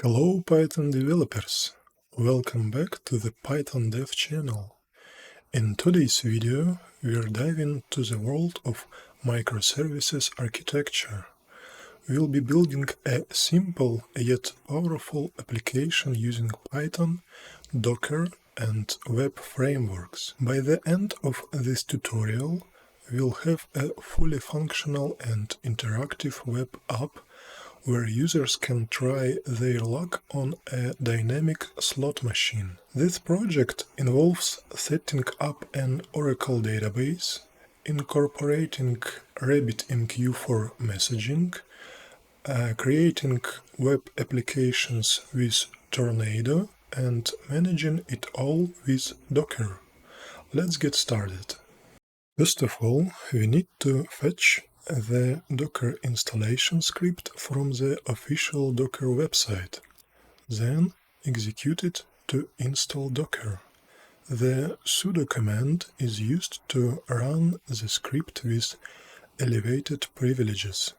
Hello Python developers! Welcome back to the Python Dev channel. In today's video, we're diving to the world of microservices architecture. We'll be building a simple yet powerful application using Python, Docker, and web frameworks. By the end of this tutorial, we'll have a fully functional and interactive web app where users can try their luck on a dynamic slot machine. This project involves setting up an Oracle database, incorporating RabbitMQ for messaging, creating web applications with Tornado, and managing it all with Docker. Let's get started. First of all, we need to fetch the Docker installation script from the official Docker website, then execute it to install Docker. The sudo command is used to run the script with elevated privileges,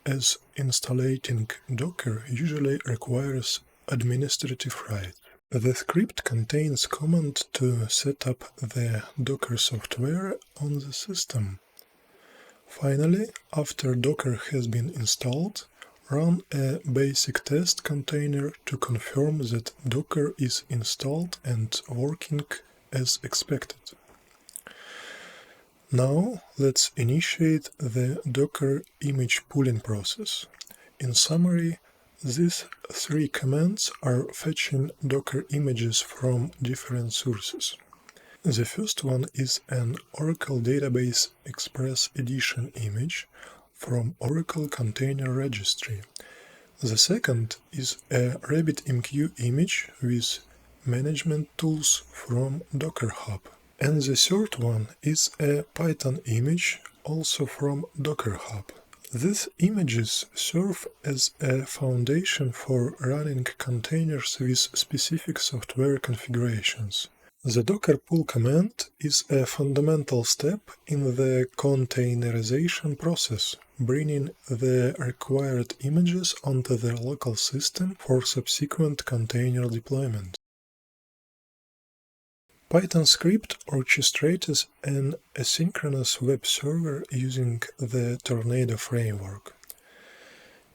as installing Docker usually requires administrative rights. The script contains command to set up the Docker software on the system. Finally, after Docker has been installed, run a basic test container to confirm that Docker is installed and working as expected. Now, let's initiate the Docker image pooling process. In summary, these three commands are fetching Docker images from different sources. The first one is an Oracle Database Express Edition image from Oracle Container Registry. The second is a RabbitMQ image with management tools from Docker Hub. And the third one is a Python image also from Docker Hub. These images serve as a foundation for running containers with specific software configurations. The Docker pull command is a fundamental step in the containerization process, bringing the required images onto the local system for subsequent container deployment. Python script orchestrates an asynchronous web server using the Tornado framework.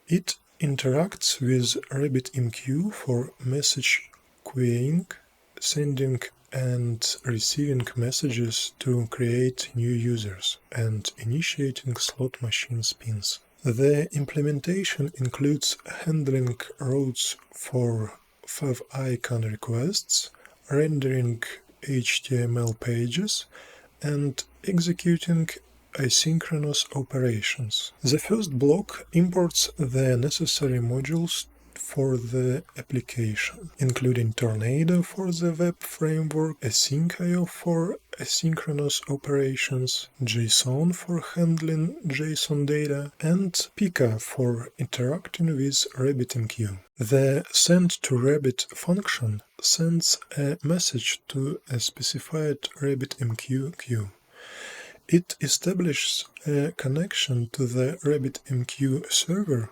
It interacts with RabbitMQ for message queuing, sending and receiving messages to create new users, and initiating slot machine spins. The implementation includes handling routes for favicon requests, rendering HTML pages, and executing asynchronous operations. The first block imports the necessary modules for the application, including Tornado for the web framework, async.io for asynchronous operations, JSON for handling JSON data, and pika for interacting with RabbitMQ. The send-to-Rabbit function sends a message to a specified RabbitMQ queue. It establishes a connection to the RabbitMQ server,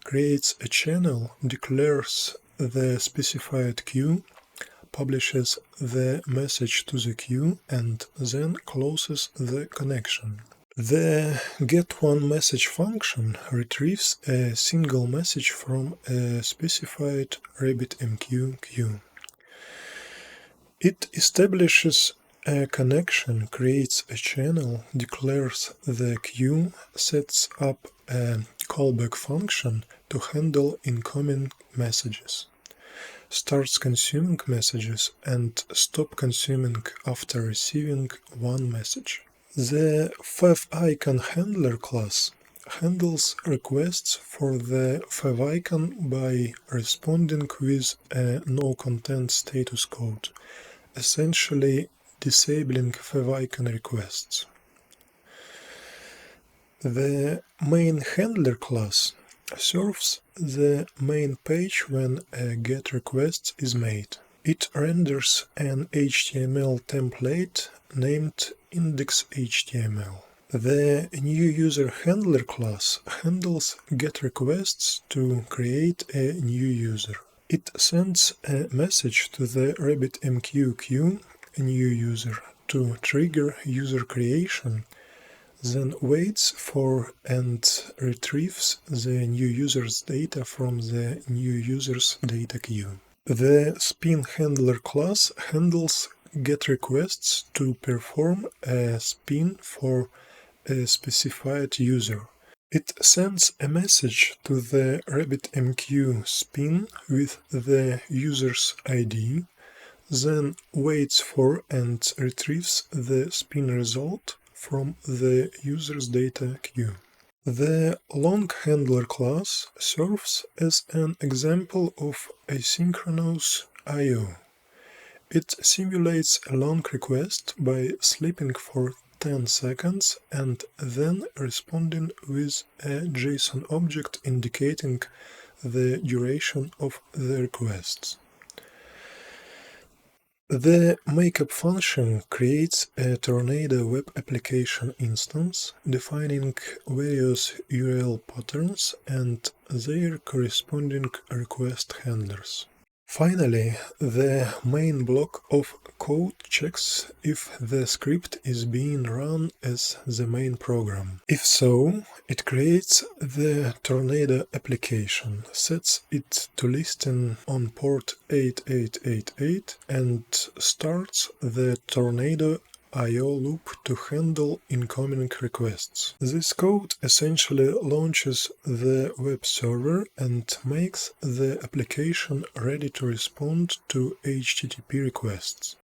creates a channel, declares the specified queue, publishes the message to the queue, and then closes the connection. The getOneMessage function retrieves a single message from a specified RabbitMQ queue. It establishes a connection, creates a channel, declares the queue, sets up a callback function to handle incoming messages, starts consuming messages, and stops consuming after receiving one message. The favicon handler class handles requests for the favicon by responding with a no-content status code, essentially disabling favicon requests. The main handler class serves the main page when a GET request is made. It renders an HTML template named index.html. The new user handler class handles GET requests to create a new user. It sends a message to the RabbitMQ queue, a new user, to trigger user creation, then waits for and retrieves the new user's data from the new user's data queue. The spin handler class handles GET requests to perform a spin for a specified user. It sends a message to the RabbitMQ spin with the user's ID, then waits for and retrieves the spin result from the user's data queue. The long-handler class serves as an example of asynchronous I/O. It simulates a long request by sleeping for 10 seconds and then responding with a JSON object indicating the duration of the requests. The makeup function creates a Tornado web application instance defining various URL patterns and their corresponding request handlers. Finally, the main block of code checks if the script is being run as the main program. If so, it creates the Tornado application, sets it to listen on port 8888, and starts the Tornado I/O loop to handle incoming requests. This code essentially launches the web server and makes the application ready to respond to HTTP requests.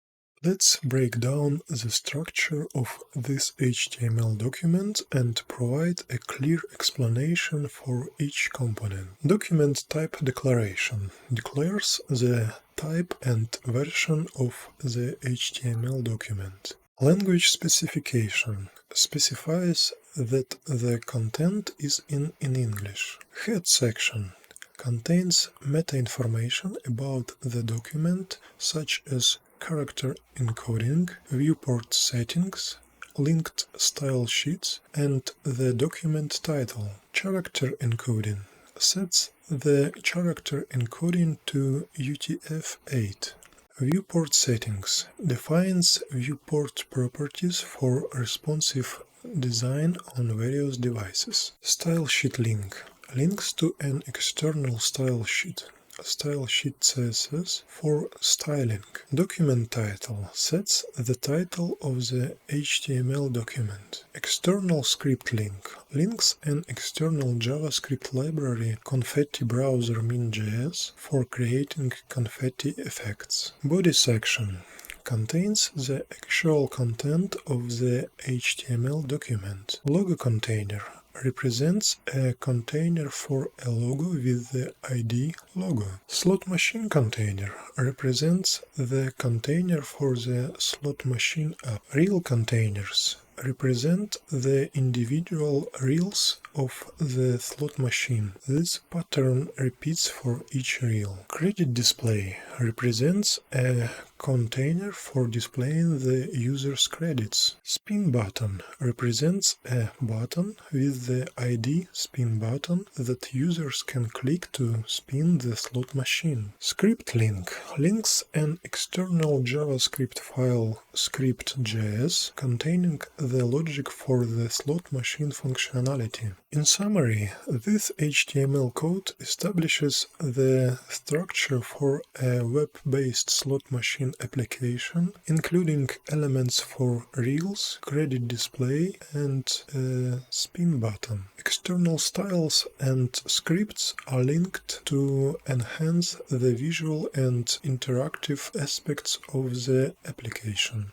Let's break down the structure of this HTML document and provide a clear explanation for each component. Document type declaration declares the type and version of the HTML document. Language specification specifies that the content is in English. Head section contains meta information about the document such as character encoding, viewport settings, linked style sheets, and the document title. Character encoding sets the character encoding to UTF-8. Viewport settings defines viewport properties for responsive design on various devices. Style sheet link links to an external style sheet CSS for styling. Document title sets the title of the HTML document. External script link links an external JavaScript library Confetti Browser min.js for creating confetti effects. Body section contains the actual content of the HTML document. Logo container represents a container for a logo with the ID logo. Slot machine container represents the container for the slot machine app. Reel containers represent the individual reels of the slot machine. This pattern repeats for each reel. Credit display represents a container for displaying the user's credits. Spin button represents a button with the ID spin button that users can click to spin the slot machine. Script link links an external JavaScript file script.js containing the logic for the slot machine functionality. In summary, this HTML code establishes the structure for a web-based slot machine application, including elements for reels, credit display, and a spin button. External styles and scripts are linked to enhance the visual and interactive aspects of the application.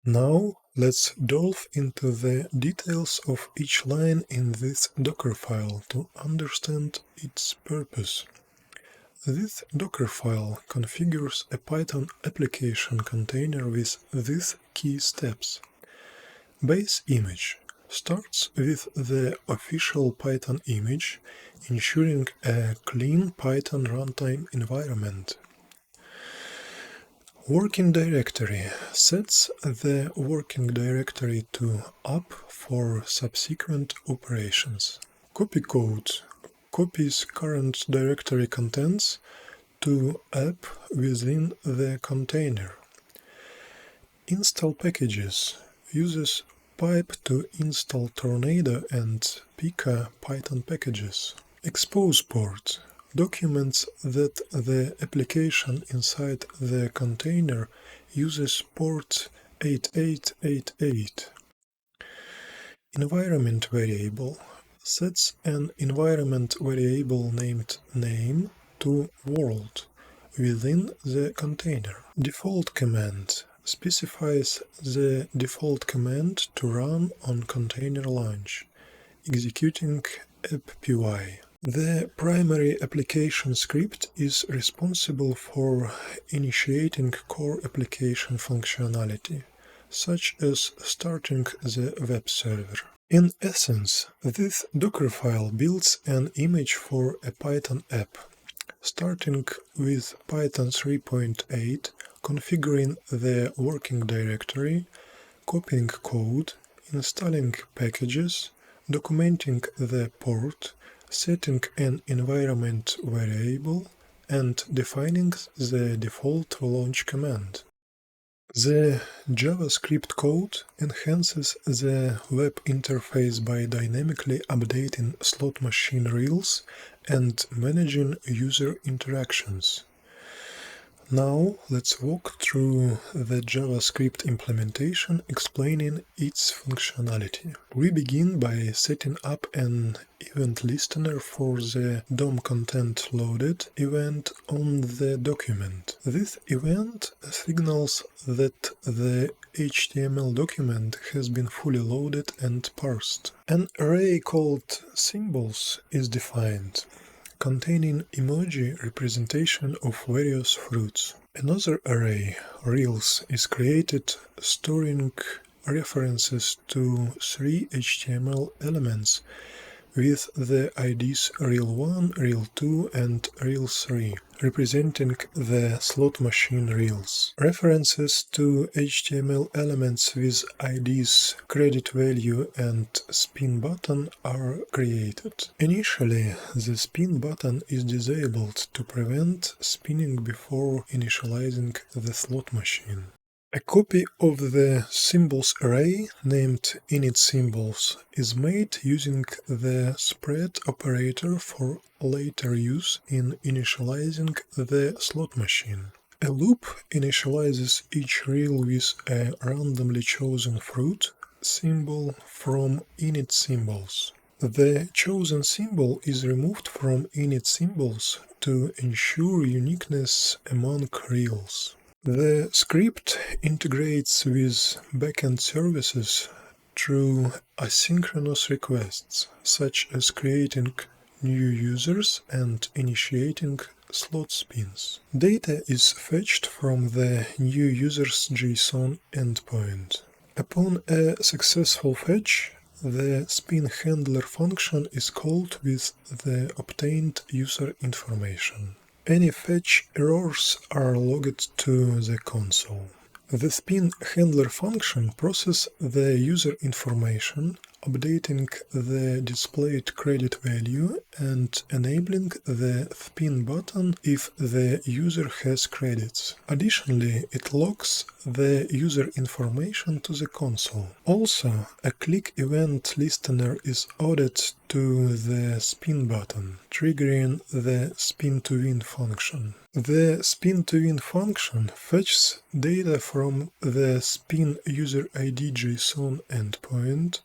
Now, let's delve into the details of each line in this Dockerfile to understand its purpose. This Dockerfile configures a Python application container with these key steps. Base image starts with the official Python image, ensuring a clean Python runtime environment. Working directory sets the working directory to up for subsequent operations. Copy code copies current directory contents to app within the container. Install packages uses pipe to install Tornado and Pika Python packages. Expose port documents that the application inside the container uses port 8888. Environment variable sets an environment variable named name to world within the container. Default command specifies the default command to run on container launch, executing app.py. The primary application script is responsible for initiating core application functionality, such as starting the web server. In essence, this dockerfile builds an image for a Python app, starting with Python 3.8, configuring the working directory, copying code, installing packages, documenting the port, setting an environment variable, and defining the default launch command. The JavaScript code enhances the web interface by dynamically updating slot machine reals and managing user interactions. Now let's walk through the JavaScript implementation, explaining its functionality. We begin by setting up an event listener for the DOM content loaded event on the document. This event signals that the HTML document has been fully loaded and parsed. An array called symbols is defined, containing emoji representation of various fruits. Another array, reals, is created, storing references to 3 HTML elements with the IDs reel1, reel2, and reel3, representing the slot machine reals. References to HTML elements with IDs credit value and spin button are created. Initially, the spin button is disabled to prevent spinning before initializing the slot machine. A copy of the symbols array, named initSymbols, is made using the spread operator for later use in initializing the slot machine. A loop initializes each reel with a randomly chosen fruit symbol from initSymbols. The chosen symbol is removed from initSymbols to ensure uniqueness among reels. The script integrates with backend services through asynchronous requests, such as creating new users and initiating slot spins. Data is fetched from the new users JSON endpoint. Upon a successful fetch, the spin handler function is called with the obtained user information. Any fetch errors are logged to the console. The spin handler function processes the user information, updating the displayed credit value and enabling the spin button if the user has credits. Additionally, it logs the user information to the console. Also, a click event listener is added to the spin button, triggering the spin2win function. The spin2win function fetches data from the spin user ID JSON endpoint,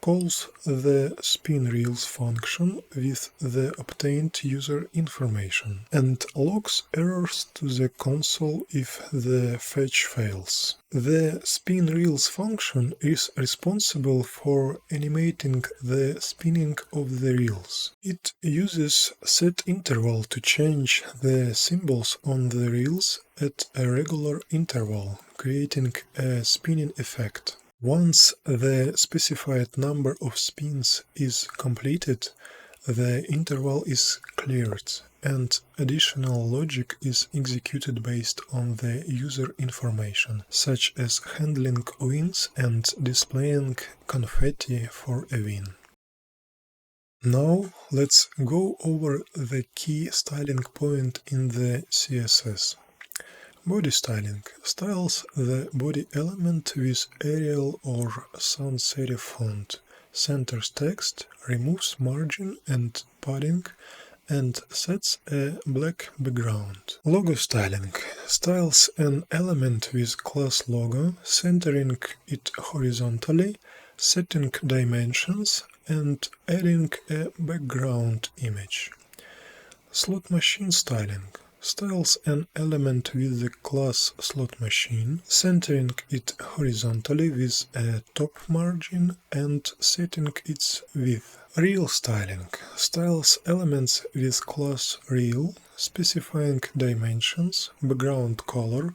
calls the spinReels function with the obtained user information, and logs errors to the console if the fetch fails. The spinReels function is responsible for animating the spinning of the reels. It uses setInterval to change the symbols on the reels at a regular interval, creating a spinning effect. Once the specified number of spins is completed, the interval is cleared, and additional logic is executed based on the user information, such as handling wins and displaying confetti for a win. Now let's go over the key styling point in the CSS. Body styling styles the body element with Arial or sans serif font, centers text, removes margin and padding, and sets a black background. Logo styling styles an element with class logo, centering it horizontally, setting dimensions, and adding a background image. Slot machine styling styles an element with the class slot machine, centering it horizontally with a top margin and setting its width. Reel styling styles elements with class reel, specifying dimensions, background color,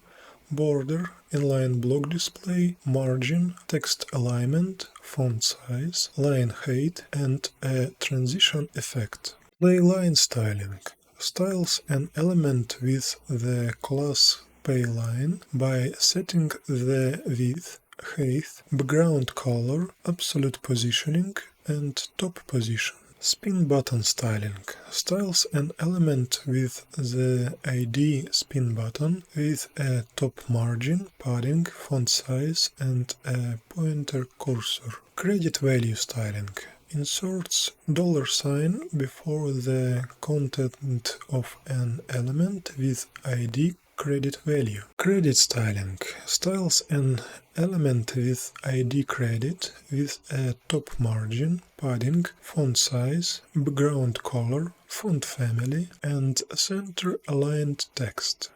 border, inline block display, margin, text alignment, font size, line height, and a transition effect. Playline styling styles an element with the class payline by setting the width, height, background color, absolute positioning, and top position. Spin button styling styles an element with the ID spin button with a top margin, padding, font size, and a pointer cursor. Credit value styling inserts $sign before the content of an element with ID credit value. Credit styling styles an element with ID credit with a top margin, padding, font size, background color, font family, and center aligned text.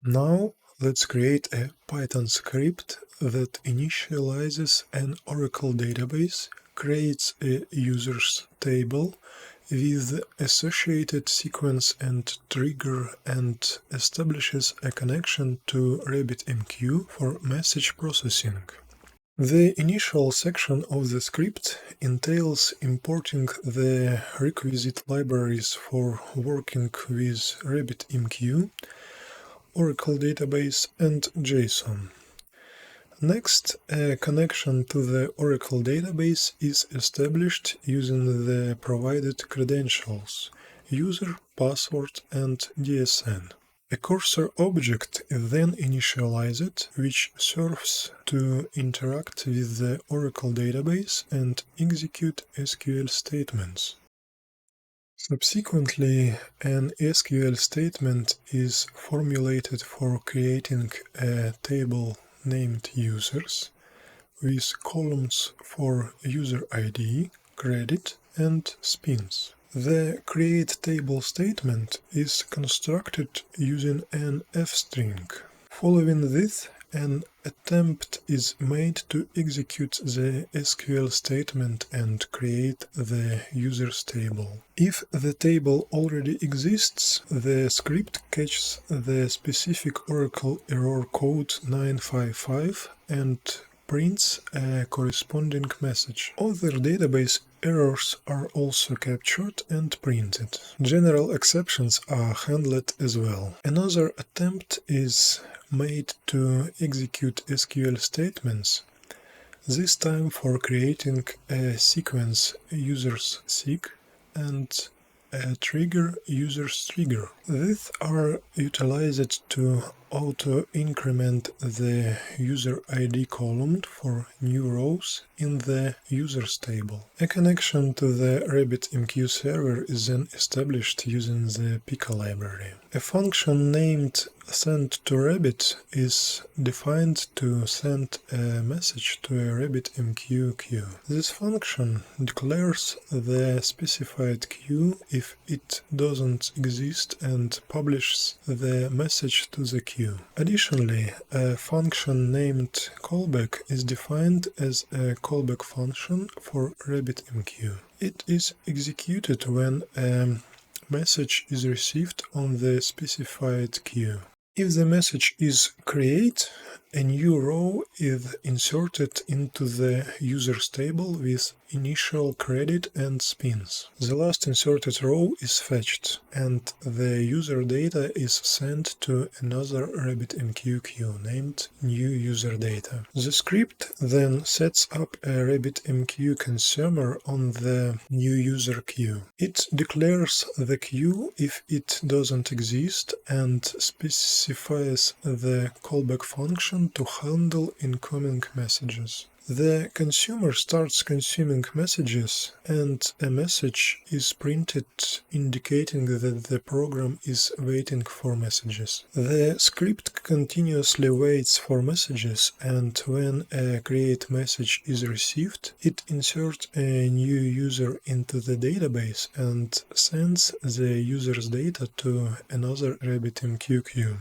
Now let's create a Python script that initializes an Oracle database, creates a users table with associated sequence and trigger, and establishes a connection to RabbitMQ for message processing. The initial section of the script entails importing the requisite libraries for working with RabbitMQ, Oracle database, and JSON. Next, a connection to the Oracle database is established using the provided credentials, user, password, and DSN. A cursor object is then initialized, which serves to interact with the Oracle database and execute SQL statements. Subsequently, an SQL statement is formulated for creating a table named users with columns for user ID, credit, and spins. The create table statement is constructed using an f-string. Following this, an attempt is made to execute the SQL statement and create the users table. If the table already exists, the script catches the specific Oracle error code 955 and prints a corresponding message. Other database errors are also captured and printed. General exceptions are handled as well. Another attempt is made to execute SQL statements, this time for creating a sequence usersSeq and a trigger userstrigger. These are utilized to auto-increment the user ID column for new rows in the users table. A connection to the RabbitMQ server is then established using the pika library. A function named sendToRabbit is defined to send a message to a RabbitMQ queue. This function declares the specified queue if it doesn't exist and publishes the message to the queue. Additionally, a function named callback is defined as a callback function for RabbitMQ. It is executed when a message is received on the specified queue. If the message is create, A new row is inserted into the user's table with initial credit and spins. The last inserted row is fetched, and the user data is sent to another RabbitMQ queue named new user data. The script then sets up a RabbitMQ consumer on the new user queue. It declares the queue if it doesn't exist and specifies the callback function to handle incoming messages. The consumer starts consuming messages, and a message is printed indicating that the program is waiting for messages. The script continuously waits for messages, and when a create message is received, it inserts a new user into the database and sends the user's data to another RabbitMQ queue.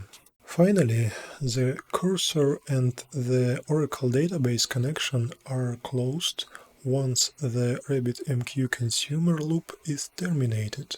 Finally, the cursor and the Oracle database connection are closed once the RabbitMQ consumer loop is terminated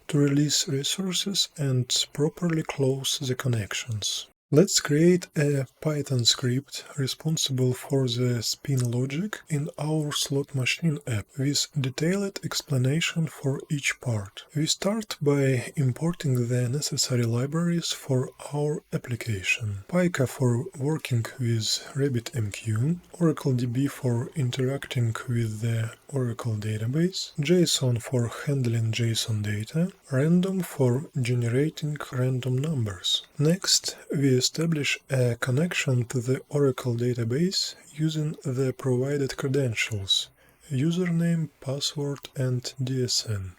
to release resources and properly close the connections. Let's create a Python script responsible for the spin logic in our slot machine app with detailed explanation for each part. We start by importing the necessary libraries for our application. Pika for working with RabbitMQ, oracledb for interacting with the Oracle database, JSON for handling JSON data, random for generating random numbers. Next, we establish a connection to the Oracle database using the provided credentials, username, password, and DSN,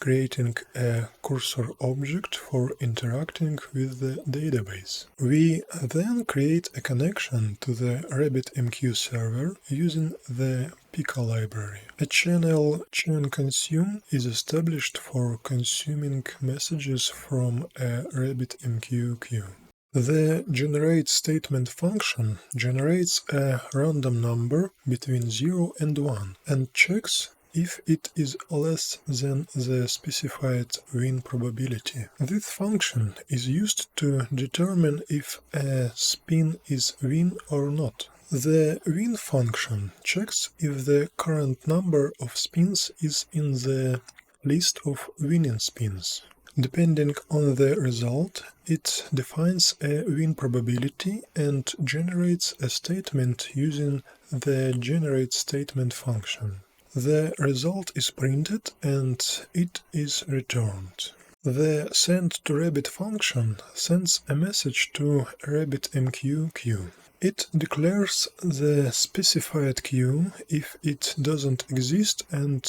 creating a cursor object for interacting with the database. We then create a connection to the RabbitMQ server using the pika library. A channel chain_consume is established for consuming messages from a RabbitMQ queue. The generate statement function generates a random number between 0 and 1 and checks if it is less than the specified win probability. This function is used to determine if a spin is win or not. The win function checks if the current number of spins is in the list of winning spins. Depending on the result, it defines a win probability and generates a statement using the generate statement function. The result is printed and it is returned. The send to Rabbit function sends a message to RabbitMQ queue. It declares the specified queue if it doesn't exist and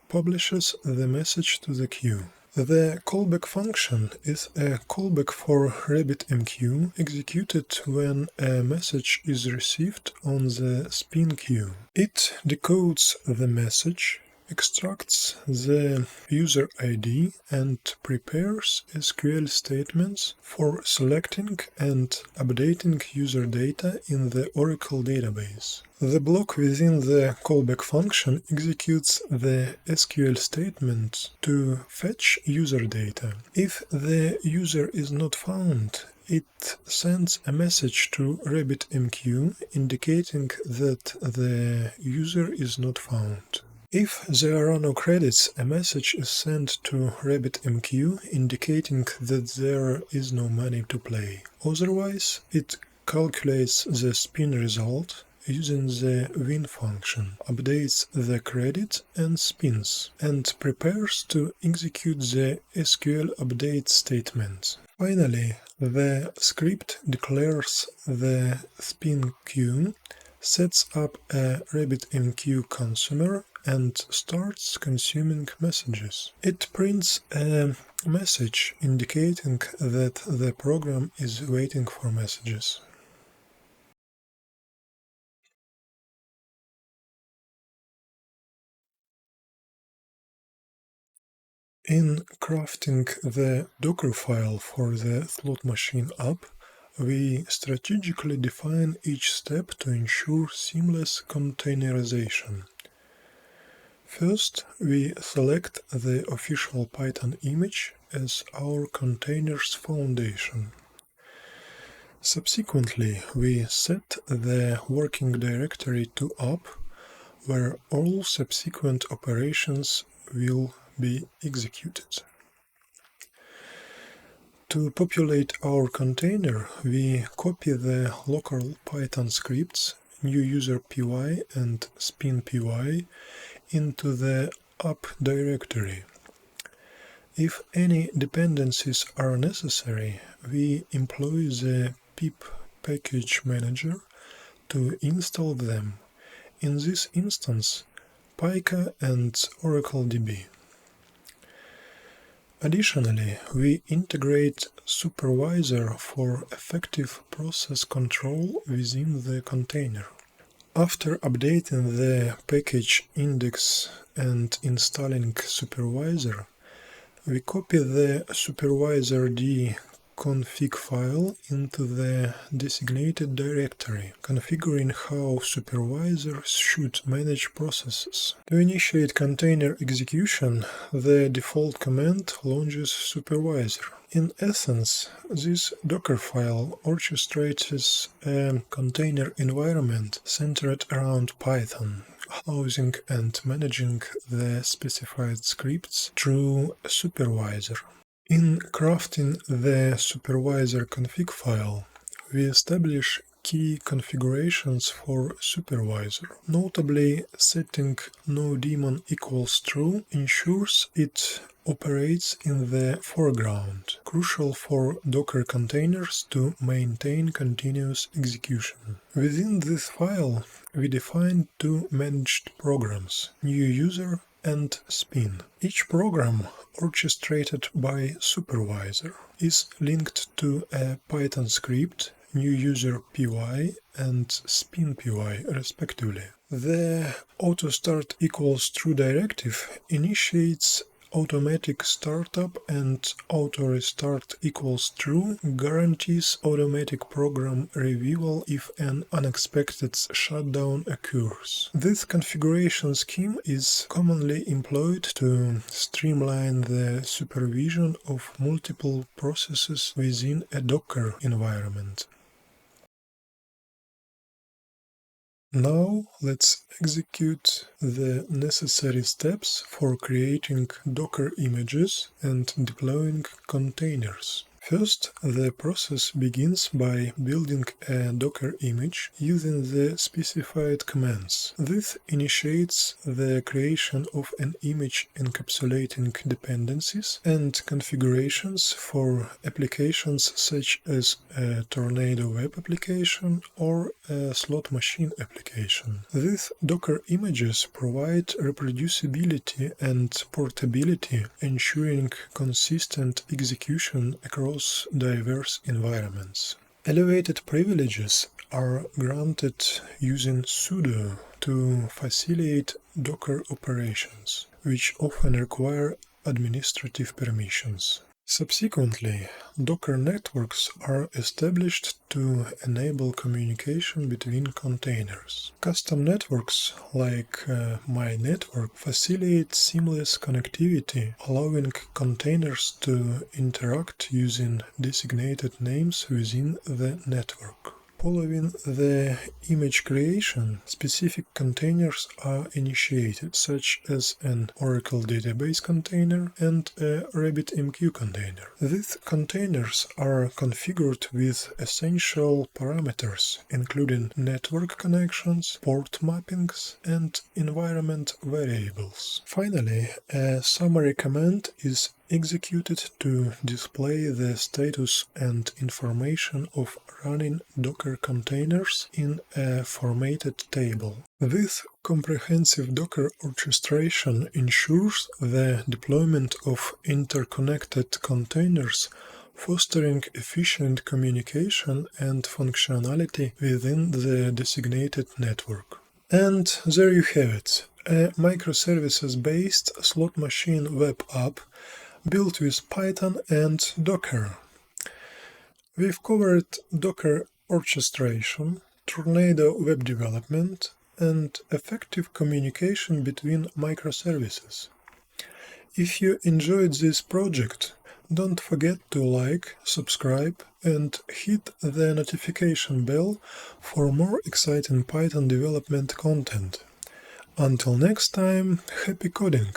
publishes the message to the queue. The callback function is a callback for RabbitMQ executed when a message is received on the spin queue. It decodes the message, extracts the user ID, and prepares SQL statements for selecting and updating user data in the Oracle database. The block within the callback function executes the SQL statement to fetch user data. If the user is not found, it sends a message to RabbitMQ indicating that the user is not found. If there are no credits, a message is sent to RabbitMQ indicating that there is no money to play. Otherwise, it calculates the spin result using the win function, updates the credit and spins, and prepares to execute the SQL update statement. Finally, the script declares the spin queue, sets up a RabbitMQ consumer, and starts consuming messages. It prints a message indicating that the program is waiting for messages. In crafting the dockerfile for the slot machine app, we strategically define each step to ensure seamless containerization. First, we select the official Python image as our container's foundation. Subsequently, we set the working directory to up, where all subsequent operations will be executed. To populate our container, we copy the local Python scripts new user py and spin.py into the app directory. If any dependencies are necessary, we employ the pip package manager to install them. In this instance, pika and oracledb. Additionally, we integrate supervisor for effective process control within the container. After updating the package index and installing supervisor, we copy the supervisor.d config file into the designated directory, configuring how supervisors should manage processes. To initiate container execution, the default command launches supervisor. In essence, this dockerfile orchestrates a container environment centered around Python, housing and managing the specified scripts through a supervisor. In crafting the supervisor config file, we establish key configurations for supervisor. Notably, setting noDaemon equals true ensures it operates in the foreground, crucial for Docker containers to maintain continuous execution. Within this file, we define two managed programs, new user and spin. Each program, orchestrated by supervisor, is linked to a Python script, new user py and spin.py respectively. The autostart equals true directive initiates automatic startup, and auto-restart equals true guarantees automatic program revival if an unexpected shutdown occurs. This configuration scheme is commonly employed to streamline the supervision of multiple processes within a Docker environment. Now let's execute the necessary steps for creating Docker images and deploying containers. First, the process begins by building a Docker image using the specified commands. This initiates the creation of an image encapsulating dependencies and configurations for applications such as a Tornado web application or a slot machine application. These Docker images provide reproducibility and portability, ensuring consistent execution across diverse environments. Elevated privileges are granted using sudo to facilitate Docker operations, which often require administrative permissions. Subsequently, Docker networks are established to enable communication between containers. Custom networks like MyNetwork facilitate seamless connectivity, allowing containers to interact using designated names within the network. Following the image creation, specific containers are initiated, such as an Oracle database container and a RabbitMQ container. These containers are configured with essential parameters, including network connections, port mappings, and environment variables. Finally, a summary command is executed to display the status and information of running Docker containers in a formatted table. This comprehensive Docker orchestration ensures the deployment of interconnected containers, fostering efficient communication and functionality within the designated network. And there you have it, a microservices-based slot machine web app built with Python and Docker. We've covered Docker orchestration, Tornado web development, and effective communication between microservices. If you enjoyed this project, Don't forget to like, subscribe, and hit the notification bell for more exciting Python development content. Until next time, happy coding!